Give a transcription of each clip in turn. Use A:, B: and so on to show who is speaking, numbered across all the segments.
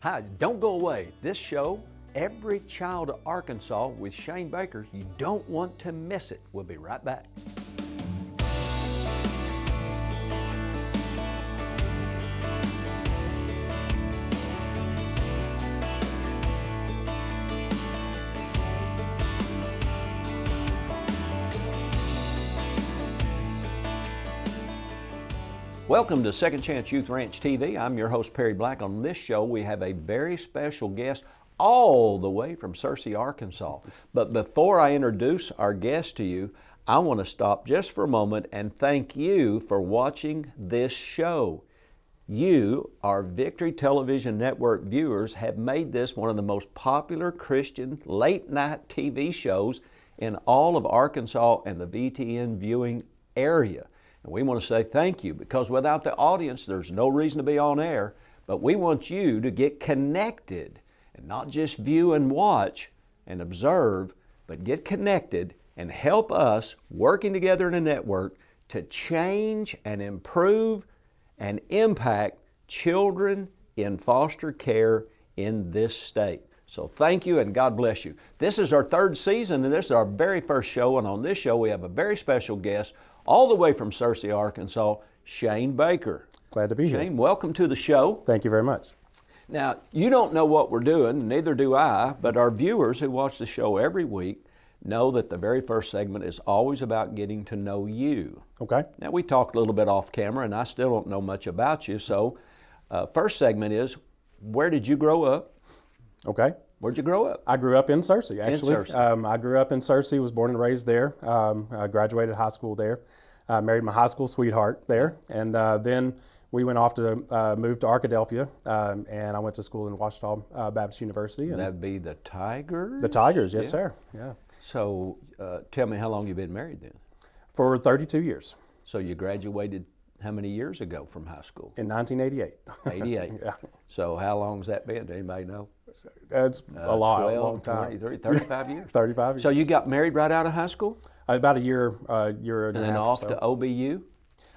A: Hi, don't go away. This show, Every Child of Arkansas with Shayne Baker, you don't want to miss it. We'll be right back. Welcome to Second Chance Youth Ranch TV. I'm your host, Perry Black. On this show, we have a very special guest all the way from Searcy, Arkansas. But before I introduce our guest to you, I want to stop just for a moment and thank you for watching this show. You, our Victory Television Network viewers, have made this one of the most popular Christian late-night TV shows in all of Arkansas and the VTN viewing area. And we want to say thank you, because without the audience, there's no reason to be on air. But we want you to get connected and not just view and watch and observe, but get connected and help us working together in a network to change and improve and impact children in foster care in this state. So thank you and God bless you. This is our third season and this is our very first show, and on this show we have a very special guest all the way from Searcy, Arkansas, Shayne Baker.
B: Glad to be here.
A: Shayne, welcome to the show.
B: Thank you very much.
A: Now, you don't know what we're doing, neither do I, but our viewers who watch the show every week know that the very first segment is always about getting to know you.
B: Okay.
A: Now, we talked a little bit off camera, and I still don't know much about you, so first segment is, where did you grow up?
B: Okay.
A: Where'd you grow up?
B: I grew up in Searcy, actually.
A: In Searcy.
B: I grew up in Searcy, was born and raised there. I graduated high school there. Married my high school sweetheart there. And then we went off to move to Arkadelphia, and I went to school in Ouachita Baptist University. And
A: That'd be the Tigers?
B: the Tigers, yes,
A: Yeah.
B: sir. Yeah.
A: So tell me, how long you been married then?
B: For 32 years.
A: So you graduated how many years ago from high school?
B: In 1988.
A: 88.
B: Yeah.
A: So how long's that been? Does anybody know?
B: It's a lot,
A: 12,
B: a long time.
A: 20, 30, 35 years?
B: 35 years.
A: So you got married right out of high school?
B: About a year and
A: And
B: a
A: then
B: half
A: off
B: or so.
A: to OBU?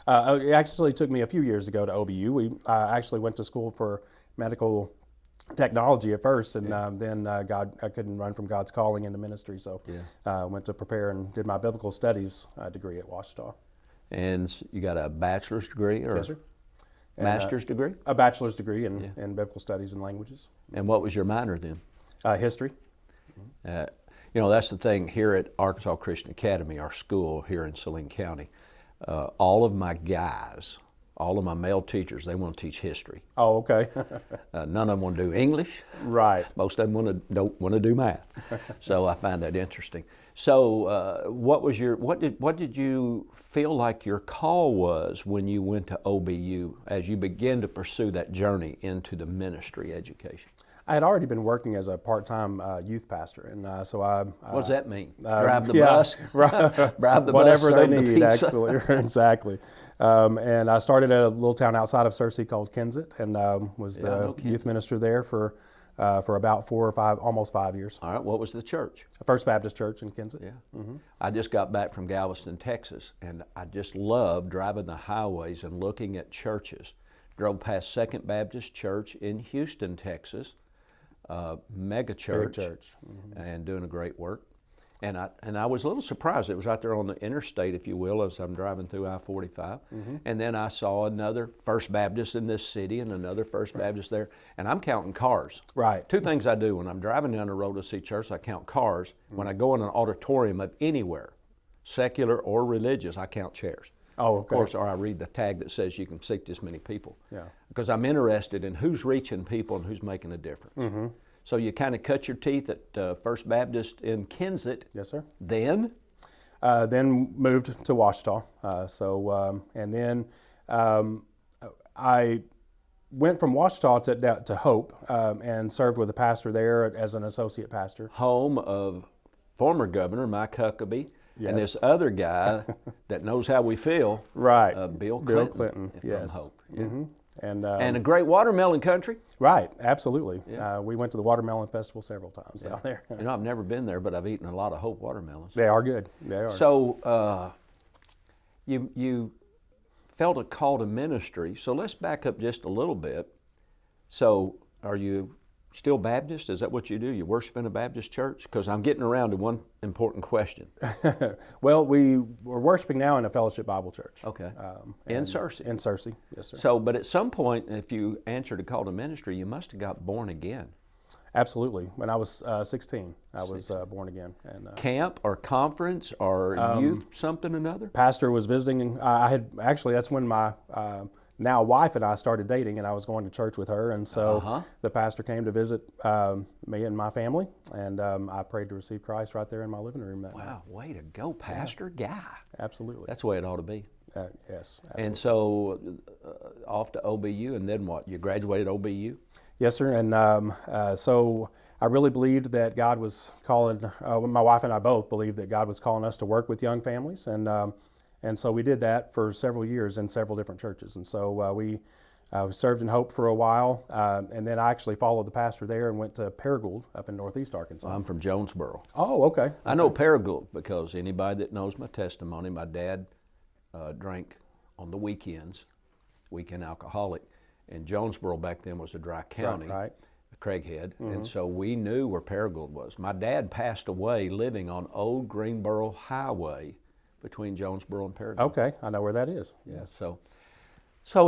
B: It actually took me a few years to go to OBU. We actually went to school for medical technology at first, and then I couldn't run from God's calling into ministry, so went to prepare and did my biblical studies degree at Ouachita.
A: And you got a bachelor's degree or
B: Yes, sir. And,
A: master's degree?
B: A bachelor's degree in biblical studies and languages.
A: And what was your minor then?
B: History.
A: You know, that's the thing here at Arkansas Christian Academy, our school here in Saline County. All of my guys, all of my male teachers, they want to teach history.
B: Oh, okay.
A: None of them want to do English.
B: Right.
A: Most of them don't want to do math. So I find that interesting. So what did you feel like your call was when you went to OBU as you began to pursue that journey into the ministry education?
B: I had already been working as a part-time youth pastor, and so I.
A: What does that mean? Drive the bus?
B: Right.
A: Drive the
B: Whatever
A: bus,
B: they
A: serve the
B: need,
A: pizza.
B: actually. Exactly. And I started at a little town outside of Searcy called Kensett, and was the youth minister there for about 4 or 5, almost 5 years.
A: All right, what was the church?
B: First Baptist Church in Kensett.
A: Yeah. I just got back from Galveston, Texas, and I just love driving the highways and looking at churches. Drove past Second Baptist Church in Houston, Texas, mega church, and doing a great work. And I was a little surprised. It was right there on the interstate, if you will, as I'm driving through I-45. And then I saw another First Baptist in this city and another First Baptist there. And I'm counting cars.
B: Right.
A: Two things I do when I'm driving down the road to see church, I count cars. When I go in an auditorium of anywhere, secular or religious, I count chairs.
B: Oh, okay.
A: Of course, or I read the tag that says you can seat this many people.
B: Yeah.
A: Because I'm interested in who's reaching people and who's making a difference. So you kind of cut your teeth at First Baptist in Kensett.
B: Yes, sir.
A: Then?
B: Then moved to Ouachita. And then I went from Ouachita to Hope and served with a pastor there as an associate pastor.
A: Home of former Governor Mike Huckabee.
B: Yes.
A: And this other guy that knows how we feel,
B: Right.
A: Bill Clinton.
B: Bill Clinton,
A: from
B: yes.
A: Hope. Yeah.
B: And
A: a great watermelon country.
B: right, absolutely.
A: Yeah.
B: We went to the Watermelon Festival several times down there.
A: You know, I've never been there, but I've eaten a lot of Hope watermelons.
B: They are good. They are.
A: So you felt a call to ministry. So let's back up just a little bit. So are you still Baptist? Is that what you do? You worship in a Baptist church? Because I'm getting around to one important question.
B: Well, we're worshiping now in a Fellowship Bible Church.
A: Okay. In Searcy?
B: In Searcy, yes, sir.
A: So, but at some point, if you answered a call to ministry, you must have got born again.
B: Absolutely. When I was 16, I was born again. And
A: Camp or conference or youth something or another?
B: pastor was visiting. That's when my now wife and I started dating, and I was going to church with her, and so the pastor came to visit me and my family, and I prayed to receive Christ right there in my living room that night.
A: Wow, way to go, pastor guy.
B: Absolutely.
A: That's the way it ought to be.
B: Yes. Absolutely.
A: And so off to OBU, and then what? You graduated OBU?
B: Yes, sir. And so I really believed that God was calling. My wife and I both believed that God was calling us to work with young families, and so we did that for several years in several different churches. And so we served in Hope for a while, and then I actually followed the pastor there and went to Paragould up in Northeast Arkansas.
A: I'm from Jonesboro.
B: Oh, okay.
A: I know Paragould because anybody that knows my testimony, my dad drank on the weekends, weekend alcoholic, and Jonesboro back then was a dry county,
B: right.
A: Craighead, and so we knew where Paragould was. My dad passed away living on Old Greenboro Highway between Jonesboro and Paragould.
B: Okay, I know where that is.
A: Yeah, so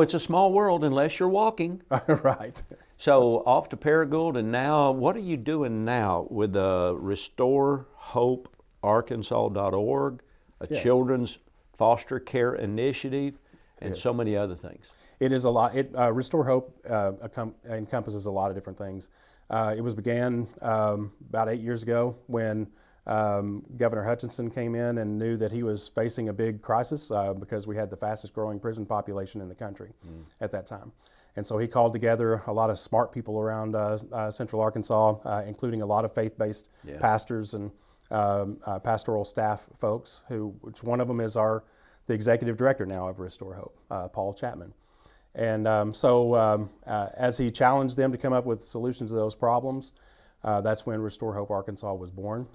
A: it's a small world unless you're walking.
B: Right.
A: So off to Paragould, and now what are you doing now with the RestoreHopeArkansas.org, a children's foster care initiative, and so many other things?
B: It is a lot. Restore Hope encompasses a lot of different things. It was began about 8 years ago when Governor Hutchinson came in and knew that he was facing a big crisis because we had the fastest growing prison population in the country at that time. And so he called together a lot of smart people around Central Arkansas, including a lot of faith-based pastors and pastoral staff folks, which one of them is the executive director now of Restore Hope, Paul Chapman. And as he challenged them to come up with solutions to those problems, that's when Restore Hope Arkansas was born.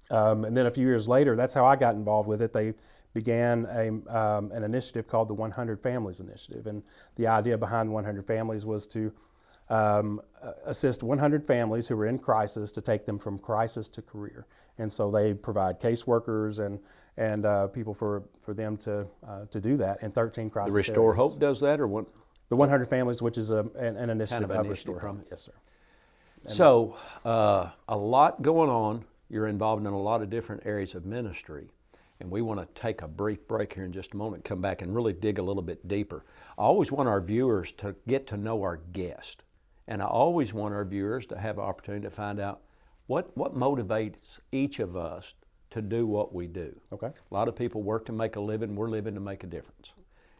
B: And then a few years later, that's how I got involved with it. They began an initiative called the 100 Families Initiative. And the idea behind 100 Families was to assist 100 families who were in crisis to take them from crisis to career. And so they provide caseworkers and people for them to do that in 13 crisis areas.
A: The Restore Hope does that, or what?
B: The 100 Families, which is an initiative
A: Kind of
B: of Restore Hope. Yes, sir.
A: So a lot going on. You're involved in a lot of different areas of ministry. And we want to take a brief break here in just a moment, come back and really dig a little bit deeper. I always want our viewers to get to know our guest. And I always want our viewers to have an opportunity to find out what motivates each of us to do what we do.
B: Okay.
A: A lot of people work to make a living. We're living to make a difference.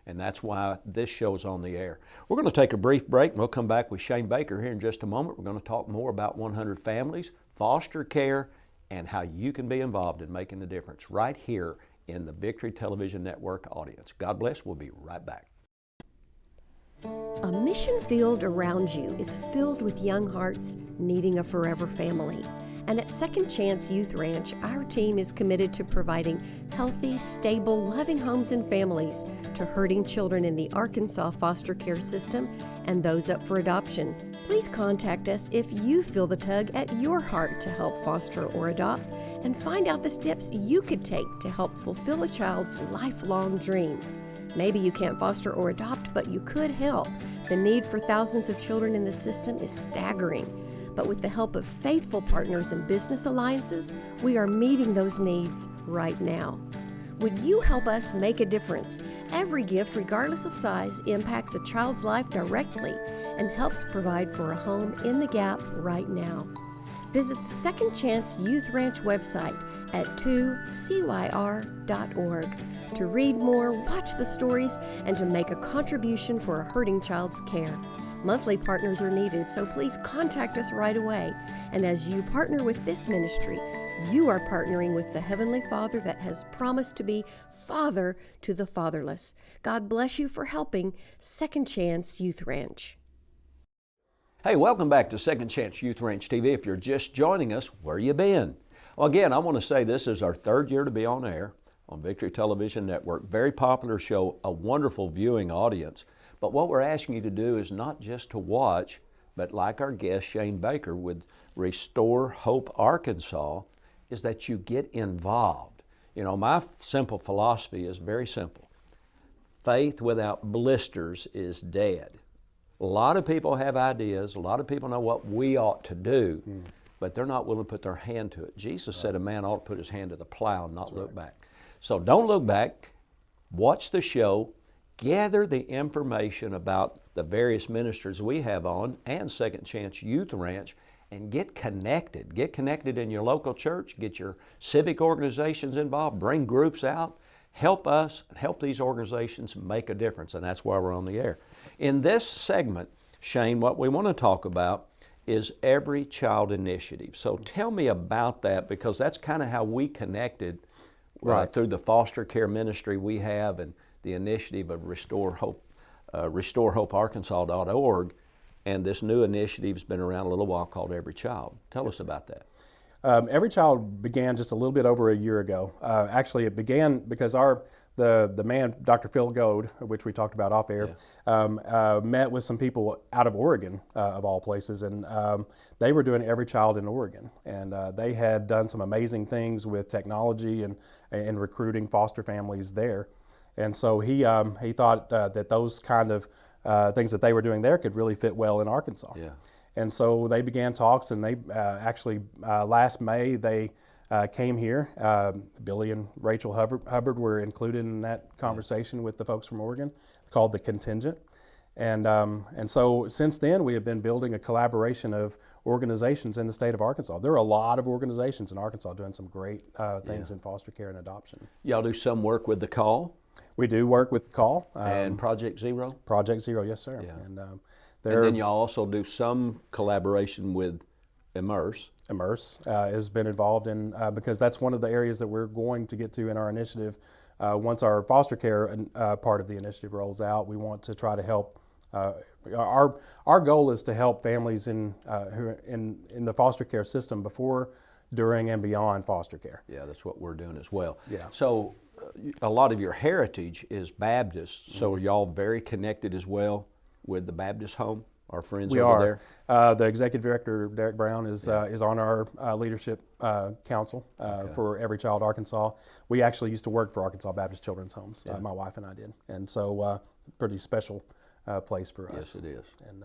A: And that's why this show's on the air. We're going to take a brief break, and we'll come back with Shayne Baker here in just a moment. We're going to talk more about 100 Families, foster care, and how you can be involved in making the difference right here in the Victory Television Network audience. God bless. We'll be right back.
C: A mission field around you is filled with young hearts needing a forever family. And at Second Chance Youth Ranch, our team is committed to providing healthy, stable, loving homes and families to hurting children in the Arkansas foster care system and those up for adoption. Please contact us if you feel the tug at your heart to help foster or adopt, and find out the steps you could take to help fulfill a child's lifelong dream. Maybe you can't foster or adopt, but you could help. The need for thousands of children in the system is staggering. But with the help of faithful partners and business alliances, we are meeting those needs right now. Would you help us make a difference? Every gift, regardless of size, impacts a child's life directly and helps provide for a home in the gap right now. Visit the Second Chance Youth Ranch website at 2CYR.org to read more, watch the stories, and to make a contribution for a hurting child's care. Monthly partners are needed, so please contact us right away. And as you partner with this ministry, you are partnering with the Heavenly Father that has promised to be Father to the fatherless. God bless you for helping Second Chance Youth Ranch.
A: Hey, welcome back to Second Chance Youth Ranch TV. If you're just joining us, where you been? Well, again, I want to say this is our third year to be on air on Victory Television Network. Very popular show, a wonderful viewing audience. But what we're asking you to do is not just to watch, but like our guest Shayne Baker with Restore Hope Arkansas, is that you get involved. You know, my simple philosophy is very simple. Faith without blisters is dead. A lot of people have ideas, a lot of people know what we ought to do, but they're not willing to put their hand to it. Jesus said a man ought to put his hand to the plow and not look back. So don't look back, watch the show, gather the information about the various ministers we have on and Second Chance Youth Ranch, and get connected. Get connected in your local church, get your civic organizations involved, bring groups out, help us, help these organizations make a difference, and that's why we're on the air. In this segment, Shayne, what we want to talk about is Every Child Initiative. So tell me about that, because that's kind of how we connected through the foster care ministry we have and the initiative of Restore Hope, RestoreHopeArkansas.org, and this new initiative's been around a little while called Every Child. Tell us about that.
B: Every Child began just a little bit over a year ago. Actually, it began because the man, Dr. Phil Goad, which we talked about off air, met with some people out of Oregon, of all places, and they were doing Every Child in Oregon. And they had done some amazing things with technology and recruiting foster families there. And so he thought that those kind of things that they were doing there could really fit well in Arkansas.
A: Yeah.
B: And so they began talks, and they actually last May they came here. Billy and Rachel Hubbard were included in that conversation with the folks from Oregon, called The Contingent. And so since then we have been building a collaboration of organizations in the state of Arkansas. There are a lot of organizations in Arkansas doing some great things in foster care and adoption.
A: Y'all do some work with the Call?
B: We do work with the Call.
A: And Project Zero?
B: Project Zero, yes sir.
A: Yeah.
B: And
A: then y'all also do some collaboration with Immerse.
B: Immerse has been involved in, because that's one of the areas that we're going to get to in our initiative. Once our foster care part of the initiative rolls out, we want to try to help. Our goal is to help families who are in the foster care system before, during, and beyond foster care.
A: Yeah, that's what we're doing as well.
B: Yeah.
A: So a lot of your heritage is Baptist, so are y'all very connected as well with the Baptist home, our friends over
B: there? The executive director, Derek Brown, is on our leadership council for Every Child Arkansas. We actually used to work for Arkansas Baptist Children's Homes, my wife and I did, and so pretty special place for us.
A: Yes, it is.
B: And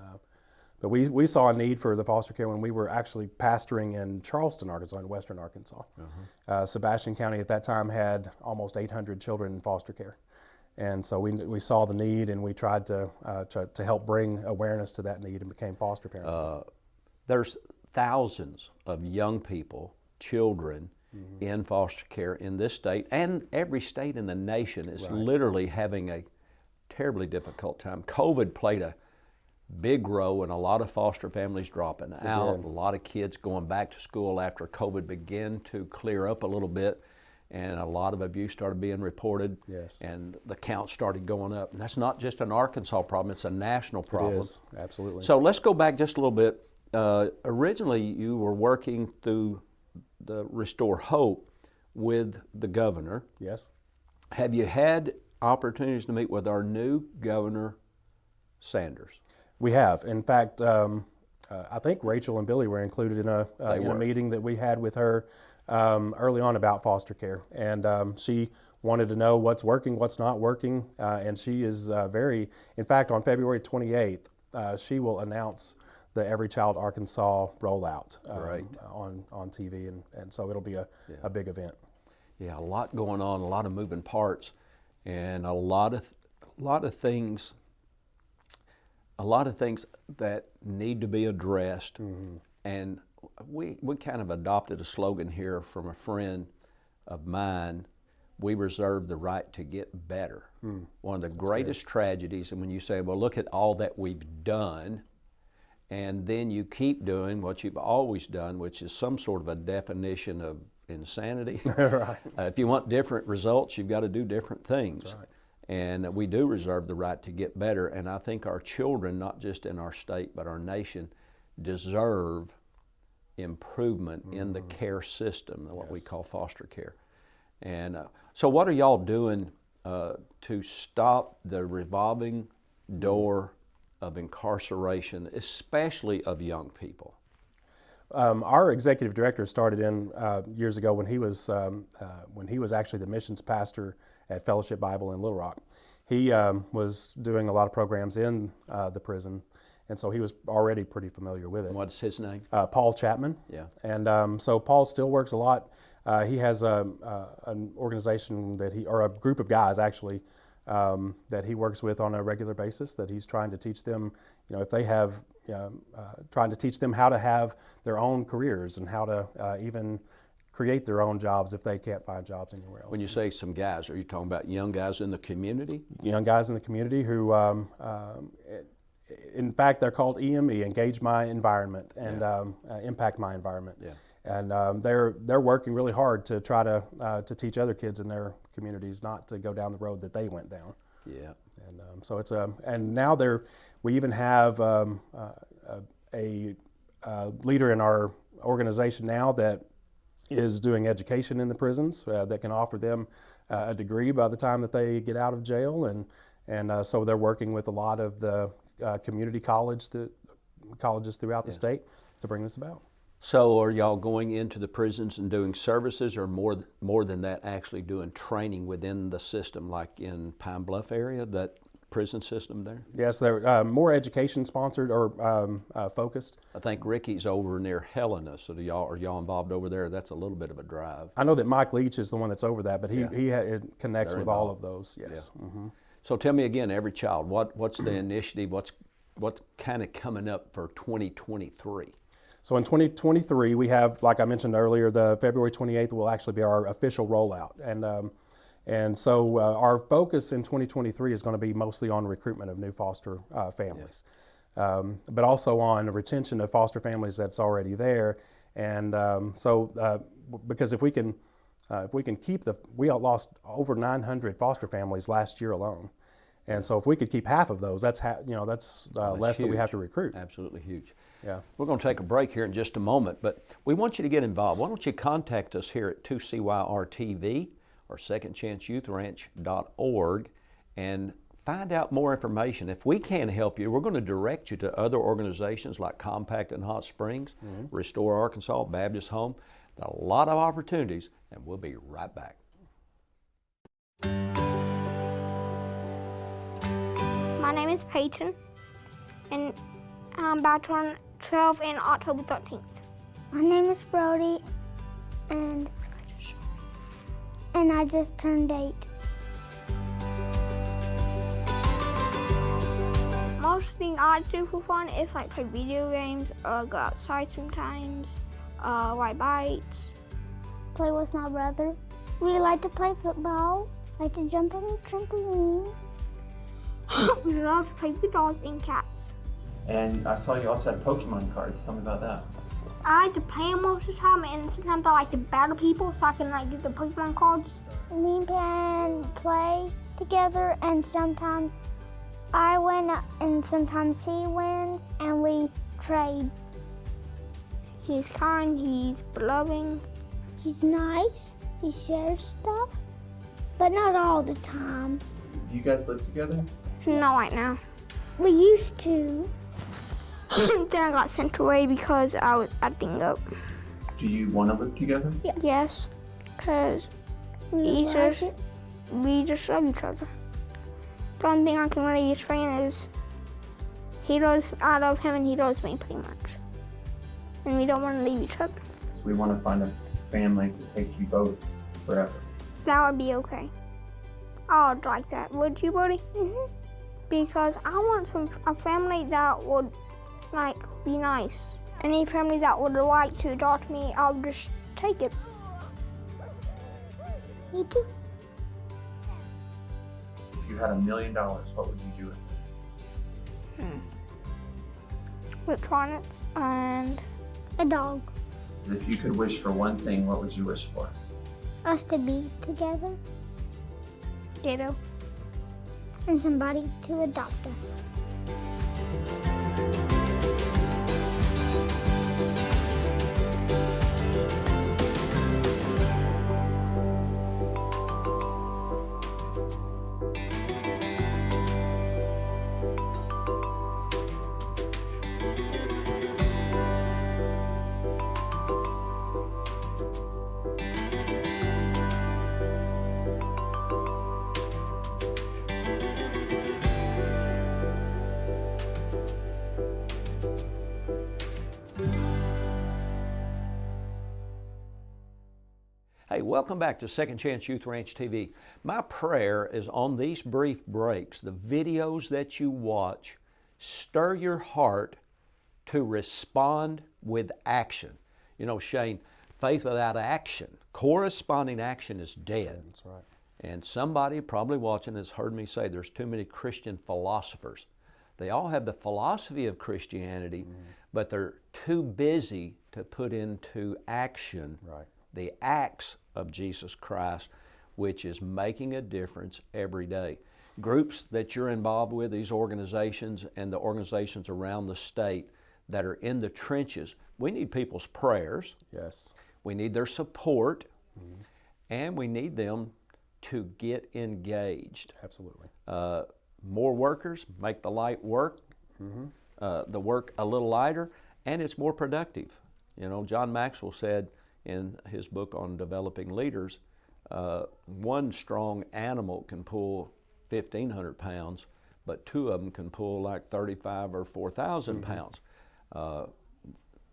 B: but we saw a need for the foster care when we were actually pastoring in Charleston, Arkansas, in western Arkansas. Sebastian County at that time had almost 800 children in foster care. And so we saw the need, and we tried to help bring awareness to that need, and became foster parents.
A: There's thousands of young people, children, in foster care in this state, and every state in the nation is literally having a terribly difficult time. COVID played a big role in a lot of foster families dropping out, a lot of kids going back to school after COVID began to clear up a little bit. And a lot of abuse started being reported, and the count started going up. And that's not just an Arkansas problem, it's a national problem.
B: It is, absolutely.
A: So let's go back just a little bit. Originally, you were working through the Restore Hope with the governor.
B: Yes.
A: Have you had opportunities to meet with our new governor, Sanders?
B: We have. In fact, I think Rachel and Billy were included in a meeting that we had with her early on about foster care, and she wanted to know what's working, what's not working, and she is in fact, on February 28th, she will announce the Every Child Arkansas rollout on TV, and so it'll be a big event.
A: Yeah, a lot going on, a lot of moving parts, and a lot of things that need to be addressed, and we kind of adopted a slogan here from a friend of mine: we reserve the right to get better. One of the greatest tragedies, and when you say, well, look at all that we've done, and then you keep doing what you've always done, which is some sort of a definition of insanity. If you want different results, you've got to do different things. And we do reserve the right to get better, and I think our children, not just in our state, but our nation, deserve improvement in the care system, what we call foster care. And so what are y'all doing to stop the revolving door of incarceration, especially of young people?
B: Our executive director started in years ago when he was actually the missions pastor at Fellowship Bible in Little Rock. He was doing a lot of programs in the prison, and so he was already pretty familiar with it.
A: What's his name?
B: Paul Chapman.
A: Yeah.
B: And so Paul still works a lot. He has an organization or a group of guys actually, that he works with on a regular basis, that he's trying to teach them, if they have, trying to teach them how to have their own careers and how to even create their own jobs if they can't find jobs anywhere else.
A: When you say some guys, are you talking about young guys in the community?
B: Young guys in the community who, in fact, they're called EME, Engage My Environment, and Impact My Environment. Yeah. And they're working really hard to try to teach other kids in their communities not to go down the road that they went down.
A: Yeah.
B: And so it's and now we even have a leader in our organization now that is doing education in the prisons that can offer them a degree by the time that they get out of jail, and so they're working with a lot of the community colleges throughout the state to bring this about.
A: So are y'all going into the prisons and doing services, or more than that, actually doing training within the system, like in Pine Bluff area, that prison system there?
B: Yes, they're more education sponsored or focused.
A: I think Ricky's over near Helena, so are y'all involved over there? That's a little bit of a drive.
B: I know that Mike Leach is the one that's over that, but it connects
A: They're
B: with all of those, yes.
A: Yeah. Mm-hmm. So tell me again, every child, what's the initiative, what's kind of coming up for 2023?
B: So in 2023, we have, like I mentioned earlier, the February 28th will actually be our official rollout. And so our focus in 2023 is going to be mostly on recruitment of new foster families, but also on the retention of foster families that's already there. And because if we can keep we lost over 900 foster families last year alone. And so if we could keep half of those, that's less that we have to recruit.
A: Absolutely huge.
B: Yeah.
A: We're going to take a break here in just a moment, but we want you to get involved. Why don't you contact us here at 2CYR-TV or secondchanceyouthranch.org and find out more information. If we can help you, we're going to direct you to other organizations like Compact in Hot Springs, Restore Arkansas, Baptist Home. A lot of opportunities, and we'll be right back.
D: My name is Peyton, and I'm about to turn 12 on October 13th.
E: My name is Brody, and I just turned 8.
D: Most things I like to do for fun is like play video games, go outside sometimes, ride bikes.
E: Play with my brother. We like to play football, like to jump on the trampoline.
D: We love to play with dogs and cats.
F: And I saw you also had Pokemon cards. Tell me about that.
D: I like to play them most of the time, and sometimes I like to battle people so I can like get the Pokemon cards.
E: Me and Pan play together, and sometimes I win and sometimes he wins, and we trade.
D: He's kind, he's loving.
E: He's nice, he shares stuff, but not all the time.
F: Do you guys live together?
D: Not right now.
E: We used to.
D: Then I got sent away because I was acting up.
F: Do you want to live together?
D: Yes, because we just love each other. The only thing I can really explain is I love him and he loves me pretty much. And we don't want to leave each other.
F: So we want to find a family to take you both forever.
D: That would be okay. I would like that. Would you, Buddy? Mm-hmm. Because I want a family that would be nice. Any family that would like to adopt me, I'll just take it.
E: Me too.
F: If you had $1 million, what would you do with it?
D: Electronics and
E: A dog.
F: If you could wish for one thing, what would you wish for?
E: Us to be together,
D: ditto.
E: and somebody to adopt us.
A: Hey, welcome back to Second Chance Youth Ranch TV. My prayer is on these brief breaks, the videos that you watch, stir your heart to respond with action. You know, Shayne, faith without action, corresponding action is dead.
B: That's right.
A: And somebody probably watching has heard me say there's too many Christian philosophers. They all have the philosophy of Christianity, but they're too busy to put into action the acts of Jesus Christ, which is making a difference every day. Groups that you're involved with, these organizations and the organizations around the state that are in the trenches, we need people's prayers.
B: Yes.
A: We need their support, and we need them to get engaged.
B: Absolutely.
A: More workers make the light work, the work a little lighter, and it's more productive. You know, John Maxwell said in his book on developing leaders, one strong animal can pull 1,500 pounds, but two of them can pull like 35 or 4,000 pounds.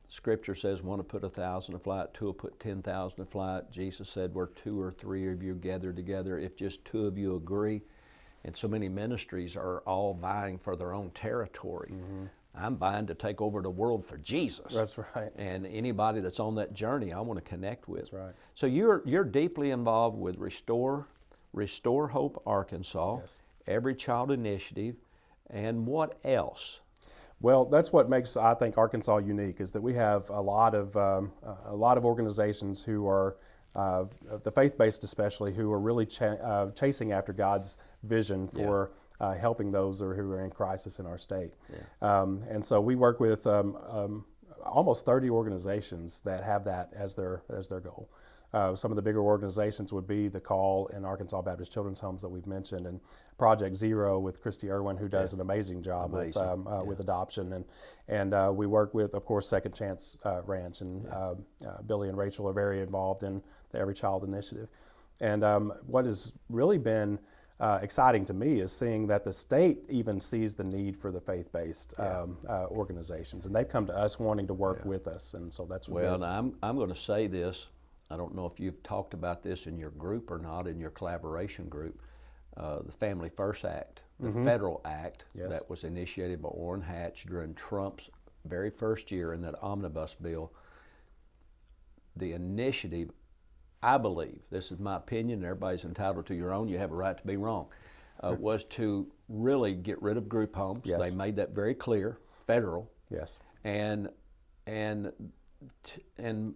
A: Scripture says one will put 1,000 to flight, two will put 10,000 to flight. Jesus said where 2 or 3 of you gather together, if just 2 of you agree. And so many ministries are all vying for their own territory. I'm vying to take over the world for Jesus.
B: That's right.
A: And anybody that's on that journey, I want to connect with.
B: That's right.
A: So you're deeply involved with Restore Hope Arkansas,
B: Yes.
A: Every Child Initiative, and what else?
B: Well, that's what makes, I think, Arkansas unique, is that we have a lot of organizations who are, the faith-based especially, who are really chasing after God's vision for helping those who are in crisis in our state. And so we work with almost 30 organizations that have that as their goal. Some of the bigger organizations would be the Call and Arkansas Baptist Children's Homes that we've mentioned, and Project Zero with Christy Irwin, who does an amazing job with adoption, and we work with, of course, Second Chance Ranch, and Billy and Rachel are very involved in the Every Child Initiative. And what has really been exciting to me is seeing that the state even sees the need for the faith-based organizations, and they've come to us wanting to work with us, and so that's
A: well. Now I'm going to say this. I don't know if you've talked about this in your group or not, in your collaboration group. The Family First Act, the federal act that was initiated by Orrin Hatch during Trump's very first year in that omnibus bill. The initiative, I believe, this is my opinion, everybody's entitled to your own, you have a right to be wrong, was to really get rid of group homes.
B: Yes.
A: They made that very clear, federal.
B: Yes.
A: And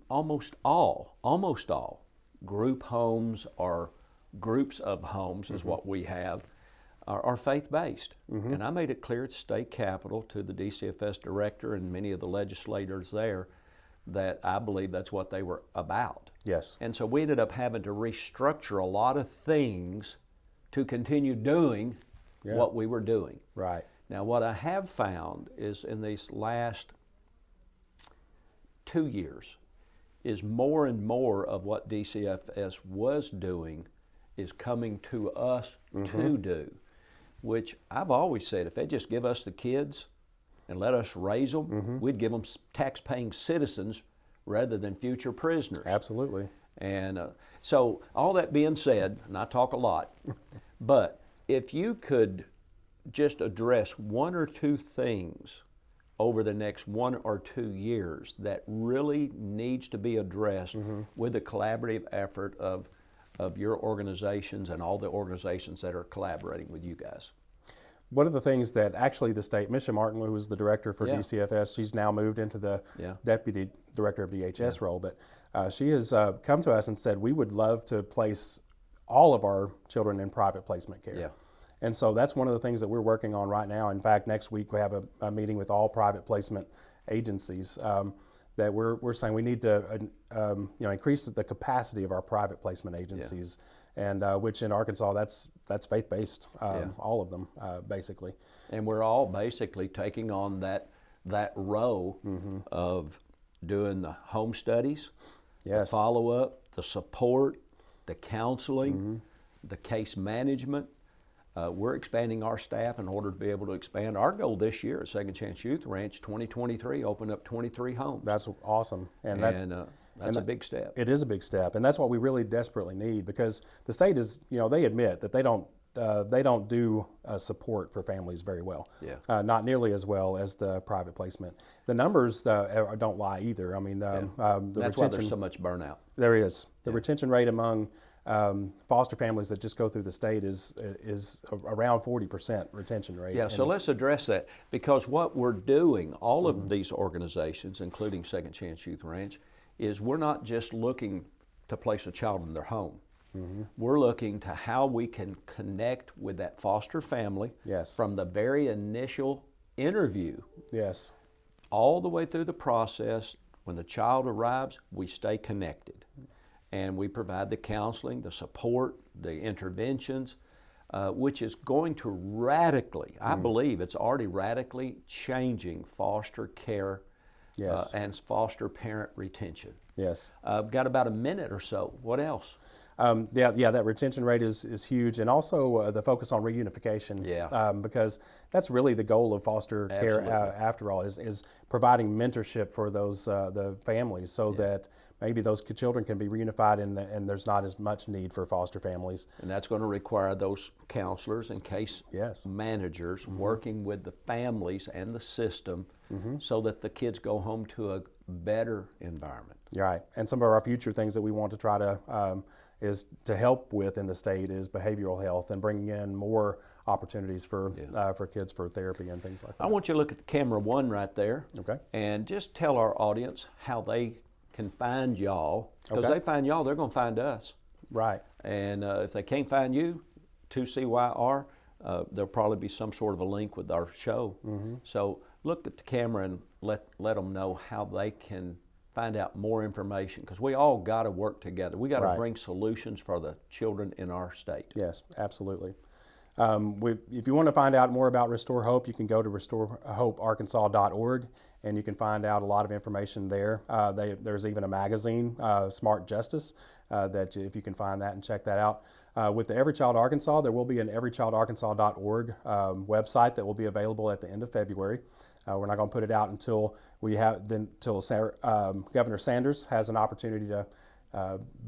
A: almost all group homes or groups of homes is what we have, are faith-based. And I made it clear at the state capitol to the DCFS director and many of the legislators there that I believe that's what they were about.
B: Yes.
A: And so we ended up having to restructure a lot of things to continue doing what we were doing.
B: Right.
A: Now, what I have found is in these last 2 years is more and more of what DCFS was doing is coming to us to do, which I've always said, if they just give us the kids and let us raise them, we'd give them tax-paying citizens rather than future prisoners.
B: Absolutely.
A: And so all that being said, and I talk a lot, but if you could just address 1 or 2 things over the next 1 or 2 years that really needs to be addressed with the collaborative effort of your organizations and all the organizations that are collaborating with you guys.
B: One of the things that actually the state, Misha Martin, who was the director for DCFS, she's now moved into the deputy director of DHS role, but she has come to us and said, we would love to place all of our children in private placement care.
A: Yeah.
B: And so that's one of the things that we're working on right now. In fact, next week we have a meeting with all private placement agencies that we're saying we need to increase the capacity of our private placement agencies, and which in Arkansas that's faith-based, all of them basically.
A: And we're all basically taking on that role of doing the home studies, the follow-up, the support, the counseling, the case management. We're expanding our staff in order to be able to expand. Our goal this year at Second Chance Youth Ranch 2023, open up 23 homes.
B: That's awesome. And
A: That's a big step.
B: It is a big step, and that's what we really desperately need, because the state is, they admit that they don't do support for families very well.
A: Yeah.
B: Not nearly as well as the private placement. The numbers don't lie either. I mean, the
A: That's why there's so much burnout.
B: There is. The retention rate among foster families that just go through the state is around 40% retention rate.
A: Yeah, so let's address that, because what we're doing, all of these organizations, including Second Chance Youth Ranch, is we're not just looking to place a child in their home. We're looking to how we can connect with that foster family from the very initial interview all the way through the process. When the child arrives, we stay connected. And we provide the counseling, the support, the interventions, which is going to radically, I believe it's already radically changing foster care and foster parent retention. I've got about a minute or so. What else?
B: That retention rate is huge, and also the focus on reunification. Because that's really the goal of foster care. After all, is providing mentorship for those the families, so that maybe those children can be reunified, and there's not as much need for foster families.
A: And that's going to require those counselors and case managers working with the families and the system, so that the kids go home to a better environment.
B: Right, and some of our future things that we want to try to is to help with in the state is behavioral health, and bringing in more opportunities for kids for therapy and things like that.
A: I want you to look at the camera one right there,
B: okay,
A: and just tell our audience how they can find y'all, because they find y'all, they're going to find us.
B: Right.
A: And if they can't find you, 2CYR, there'll probably be some sort of a link with our show. So look at the camera and let them know how they can find out more information, because we all got to work together. We got to bring solutions for the children in our state.
B: Yes, absolutely. If you want to find out more about Restore Hope, you can go to restorehopearkansas.org, and you can find out a lot of information there. There's even a magazine, Smart Justice, that if you can find that and check that out. With the Every Child Arkansas, there will be an everychildarkansas.org website that will be available at the end of February. We're not going to put it out until Governor Sanders has an opportunity to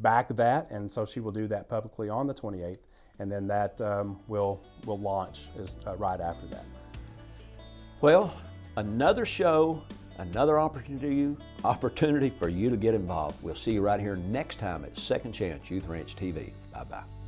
B: back that, and so she will do that publicly on the 28th, and then that will launch right after that.
A: Well, another show, another opportunity for you to get involved. We'll see you right here next time at Second Chance Youth Ranch TV. Bye-bye.